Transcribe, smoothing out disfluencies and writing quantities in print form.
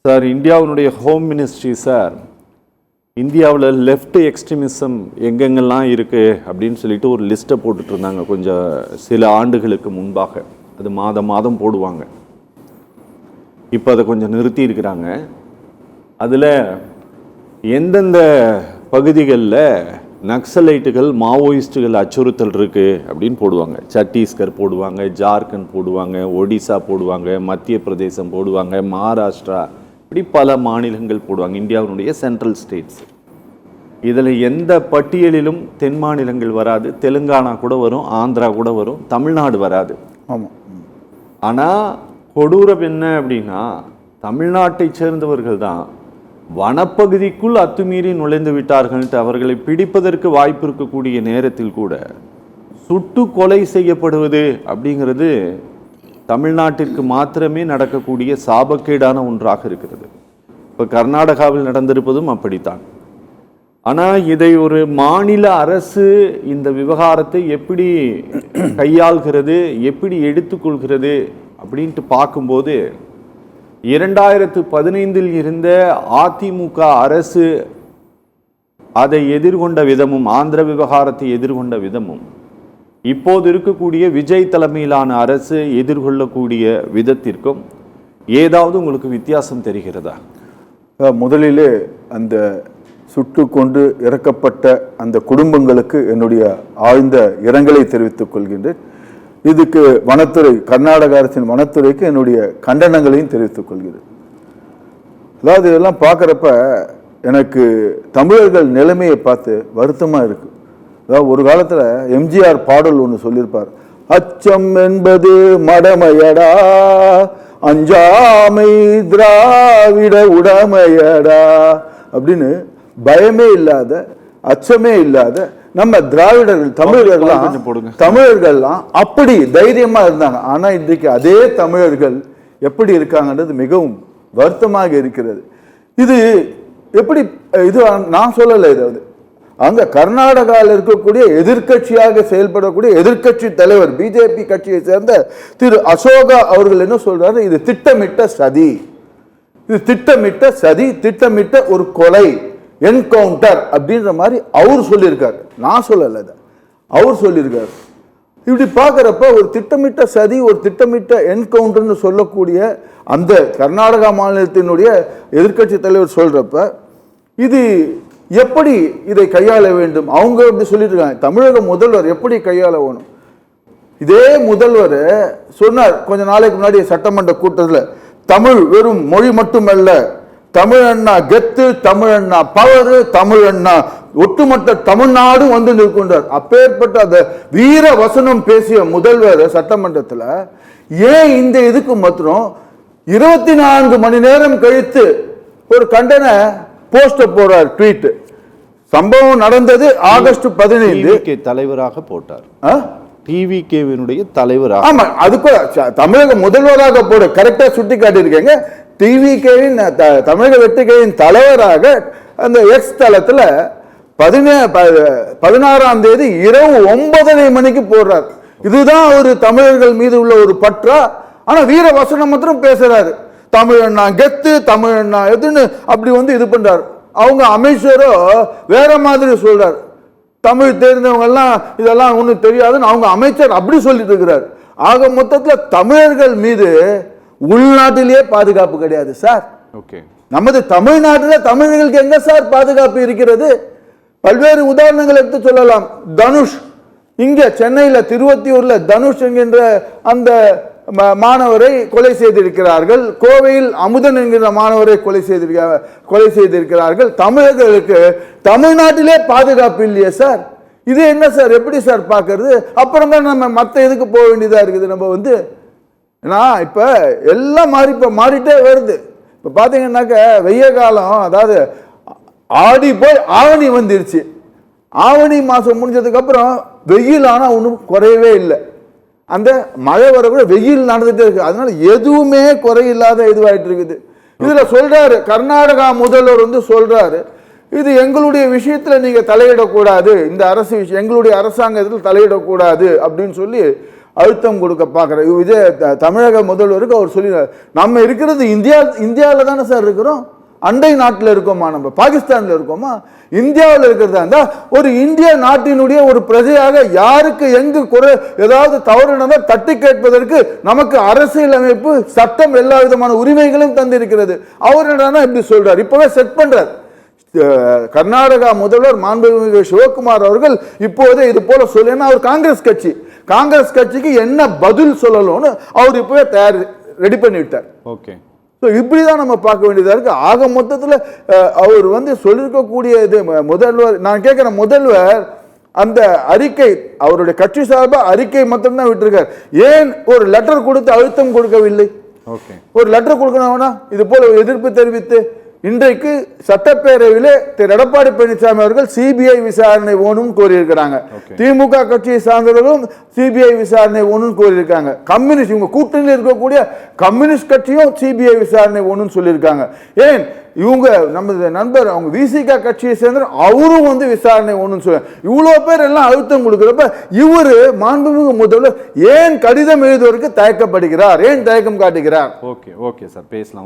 Sir, இந்தியாவினுடைய home ministry sir இந்தியாவில் left extremism எங்கெங்கெல்லாம் இருக்குது அப்படின்னு சொல்லிட்டு ஒரு லிஸ்ட்டை போட்டுட்டு இருந்தாங்க கொஞ்சம் சில ஆண்டுகளுக்கு முன்பாக. அது மாதம் போடுவாங்க. இப்போ அதை கொஞ்சம் நிறுத்தி இருக்கிறாங்க. அதில் எந்தெந்த பகுதிகளில் நக்சலைட்டுகள் மாவோயிஸ்டுகள் அச்சுறுத்தல் இருக்குது அப்படின்னு போடுவாங்க. சத்தீஸ்கர் போடுவாங்க, ஜார்க்கண்ட் போடுவாங்க, ஒடிசா போடுவாங்க, மத்திய பிரதேசம் போடுவாங்க, மகாராஷ்டிரா, இப்படி பல மாநிலங்கள் போடுவாங்க, இந்தியாவினுடைய சென்ட்ரல் ஸ்டேட்ஸ். இதில் எந்த பட்டியலிலும் தென் மாநிலங்கள் வராது. தெலுங்கானா கூட வரும், ஆந்திரா கூட வரும், தமிழ்நாடு வராது. ஆமாம். ஆனால் கொடூரம் என்ன அப்படின்னா, தமிழ்நாட்டை சேர்ந்தவர்கள் தான் வனப்பகுதிக்குள் அத்துமீறி நுழைந்து விட்டார்கள்ட்டு அவர்களை பிடிப்பதற்கு வாய்ப்பு இருக்கக்கூடிய நேரத்தில் கூட சுட்டு கொலை செய்யப்படுவது அப்படிங்கிறது தமிழ்நாட்டிற்கு மாத்திரமே நடக்கக்கூடிய சாபக்கேடான ஒன்றாக இருக்கிறது. இப்போ கர்நாடகாவில் நடந்திருப்பதும் அப்படித்தான். ஆனால் இதை ஒரு மாநில அரசு இந்த விவகாரத்தை எப்படி கையாள்கிறது, எப்படி எடுத்துக்கொள்கிறது அப்படின்ட்டு பார்க்கும்போது 2015 இருந்த அதிமுக அரசு அதை எதிர்கொண்ட விதமும், ஆந்திர விவகாரத்தை எதிர்கொண்ட விதமும், இப்போது இருக்கக்கூடிய விஜய் தலைமையிலான அரசு எதிர்கொள்ளக்கூடிய விதத்திற்கும் ஏதாவது உங்களுக்கு வித்தியாசம் தெரிகிறதா? முதலிலே அந்த சுட்டு கொண்டு இறக்கப்பட்ட அந்த குடும்பங்களுக்கு என்னுடைய ஆழ்ந்த இரங்கலை தெரிவித்துக் கொள்கின்றேன். இதுக்கு வனத்துறை, கர்நாடக அரசின் வனத்துறைக்கு என்னுடைய கண்டனங்களையும் தெரிவித்துக் கொள்கிறேன். அதாவது இதெல்லாம் பார்க்குறப்ப எனக்கு தமிழர்கள் நிலைமையை பார்த்து வருத்தமாக இருக்கு. அதாவது ஒரு காலத்தில் எம்ஜிஆர் பாடல் ஒன்று சொல்லியிருப்பார், அச்சம் என்பது மடமையடா, அஞ்சாமை திராவிட உடமையடா அப்படின்னு. பயமே இல்லாத, அச்சமே இல்லாத நம்ம திராவிடர்கள், தமிழர்கள்லாம் அப்படி தைரியமா இருந்தாங்க. ஆனா இன்றைக்கு அதே தமிழர்கள் எப்படி இருக்காங்கன்றது மிகவும் வருத்தமாக இருக்கிறது. இது எப்படி, இது நான் சொல்லலை, இதாவது அங்க கர்நாடகாவில் இருக்கக்கூடிய எதிர்கட்சியாக செயல்படக்கூடிய எதிர்கட்சி தலைவர், பிஜேபி கட்சியை சேர்ந்த திரு அசோகா அவர்கள் என்ன சொல்றாரு, இது திட்டமிட்ட சதி, இது திட்டமிட்ட சதி, திட்டமிட்ட ஒரு கொலை, என்கவுண்டர் அப்படின்ற மாதிரி அவர் சொல்லியிருக்காரு. நான் சொல்லலை, அவர் சொல்லியிருக்காரு. இப்படி பார்க்குறப்ப ஒரு திட்டமிட்ட சதி, ஒரு திட்டமிட்ட என்கவுண்டர்னு சொல்லக்கூடிய அந்த கர்நாடகா மாநிலத்தினுடைய எதிர்கட்சி தலைவர் சொல்றப்ப இது எப்படி இதை கையாள வேண்டும், அவங்க எப்படி சொல்லிட்டு இருக்காங்க. தமிழக முதல்வர் எப்படி கையாள வேணும், இதே முதல்வர் சொன்னார் கொஞ்ச நாளைக்கு முன்னாடி சட்டமன்ற கூட்டத்தில், தமிழ் வெறும் மொழி மட்டுமல்ல, தமிழண்ணா கெத்து, தமிழண்ணா பவரு, தமிழண்ணா ஒட்டுமொத்த தமிழ்நாடு வந்து நிற்கின்றார். அப்பேற்பட்ட அந்த வீர வசனம் பேசிய முதல்வர் சட்டமன்றத்தில் ஏன் இந்த இதுக்கு மாத்திரம் 24 மணி நேரம் கழித்து ஒரு கண்டன போஸ்ட் போறார், ட்வீட். சம்பவம் நடந்தது ஆகஸ்ட் 15 தலைவராக போட்டார், டிவிகேவினுடைய தலைவராக. ஆமா, அதுக்கு தமிழக முதல்வராக போட கரெக்டா சுட்டி காட்டியிருக்கீங்க. டிவிகேவின் தமிழக வெற்றிகையின் தலைவராக அந்த எக்ஸ் தளத்தில் 16ஆம் தேதி இரவு 9:30 மணிக்கு போடுறார். இதுதான் ஒரு தமிழர்கள் மீது உள்ள ஒரு பற்றா? ஆனா வீர வசனம் மாத்திரம் பேசுறாரு. தமிழண்ணா கெத்து, தமிழண்ணா எதுன்னு அப்படி வந்து இது பண்றாரு. அவங்க அமைச்சரோ வேற மாதிரி சொல்றாரு, தமிழ் தெரிந்தவங்க எல்லாம் இதெல்லாம் ஒன்றும் தெரியாதுன்னு அவங்க அமைச்சர் அப்படி சொல்லிட்டு இருக்கிறார். ஆக மொத்தத்தில் தமிழர்கள் மீது உள்நாட்டிலேயே பாதுகாப்பு கிடையாது சார். நமது தமிழ்நாட்டில் தமிழர்களுக்கு எங்க சார் பாதுகாப்பு இருக்கிறது? பல்வேறு உதாரணங்கள் எடுத்து சொல்லலாம். தனுஷ், இங்க சென்னையில் திருவத்தியூர்ல தனுஷ் என்கின்ற அந்த மாணவரை கொலை செய்திருக்கிறார்கள். கோவையில் அமுதன் என்கிற மாணவரை கொலை செய்திருக்கிறார்கள். தமிழர்களுக்கு தமிழ்நாட்டிலே பாதுகாப்பு இல்லையே சார். இது என்ன சார், எப்படி சார் பார்க்கறது? அப்புறம் தான் நம்ம மற்ற இதுக்கு போக வேண்டியதா இருக்குது. நம்ம வந்து இப்ப எல்லாம் மாறிட்டே வருது. இப்ப பாத்தீங்கன்னாக்க வெய்ய காலம், அதாவது ஆடி போய் ஆவணி வந்துருச்சு. ஆவணி மாசம் முடிஞ்சதுக்கு அப்புறம் வெயில் ஆனா ஒன்றும் குறையவே இல்லை. அந்த மழை வர கூட வெயில் நடந்துட்டே இருக்கு. அதனால எதுவுமே குறையில்லாத இதுவாயிட்டு இருக்குது. இதுல சொல்றாரு கர்நாடகா முதல்வர் வந்து சொல்றாரு, இது எங்களுடைய விஷயத்துல நீங்க தலையிடக்கூடாது, இந்த அரசு எங்களுடைய அரசாங்கத்தில் தலையிடக்கூடாது அப்படின்னு சொல்லி அழுத்தம் கொடுக்க பார்க்குற தமிழக முதல்வருக்கு அவர் சொல்லிடுறாரு, நம்ம இருக்கிறது இந்தியாவில் தானே சார் இருக்கிறோம், அண்டை நாட்டில் இருக்கோமா, நம்ம பாகிஸ்தானில் இருக்கோமா, இந்தியாவில் இருக்கிறதா இருந்தால் ஒரு இந்திய நாட்டினுடைய ஒரு பிரஜையாக யாருக்கு எங்கு ஏதாவது தவறு நடந்தால் தட்டி கேட்பதற்கு நமக்கு அரசியல் அமைப்பு சட்டம் எல்லா விதமான உரிமைகளும் தந்திருக்கிறது. அவர் என்னன்னா இப்படி சொல்றார், இப்பவே செட் பண்றார். கர்நாடகா முதல்வர் மாண்புமிகு சிவகுமார் அவர்கள் இப்போதே இது போல சொல்ல, அவர் காங்கிரஸ் கட்சிக்கு என்ன பதில் சொல்லணும்னு அவர் இப்பவே ரெடி பண்ணிவிட்டார். ஓகே, இப்படிதான் நம்ம பார்க்க வேண்டியதா இருக்கு. ஆக மொத்தத்தில் அவர் சொல்லியிருக்கக்கூடிய இது முதல்வர், நான் கேட்கிறேன், முதல்வர் அந்த அறிக்கை அவருடைய கட்சி சார்பாக அறிக்கை மட்டும்தான் விட்டுருக்கார், ஏன் ஒரு லெட்டர் கொடுத்து அழுத்தம் கொடுக்கவில்லை? ஒரு லெட்டர் கொடுக்கணும்னா இது போல எதிர்ப்பு தெரிவித்து இன்றைக்கு சட்டப்பேரவையிலே திரு எடப்பாடி பழனிசாமி அவர்கள் சிபிஐ விசாரணை வேணும்னு கோரியிருக்கிறாங்க. திமுக கட்சியை சார்ந்தவர்களும் சிபிஐ விசாரணை வேணும்னு கோரியிருக்காங்க. கம்யூனிஸ்ட், இவங்க கூட்டணியில் இருக்கக்கூடிய கம்யூனிஸ்ட் கட்சியும் சிபிஐ விசாரணை வேணும்னு சொல்லியிருக்காங்க. ஏன் இவங்க நமது நண்பர் அவங்க விசிக கட்சியை சேர்ந்த அவரும் விசாரணை ஒண்ணுன்னு சொல்ல, இவ்வளவு பேர் எல்லாம் அழுத்தம் கொடுக்கிறப்ப இவரு மாண்புமிகு முதல்வர் ஏன் கடிதம் எழுதுவதற்கு தயக்கப்படுகிறார், ஏன் தயக்கம் காட்டுகிறார்? ஓகே சார், பேசலாம்.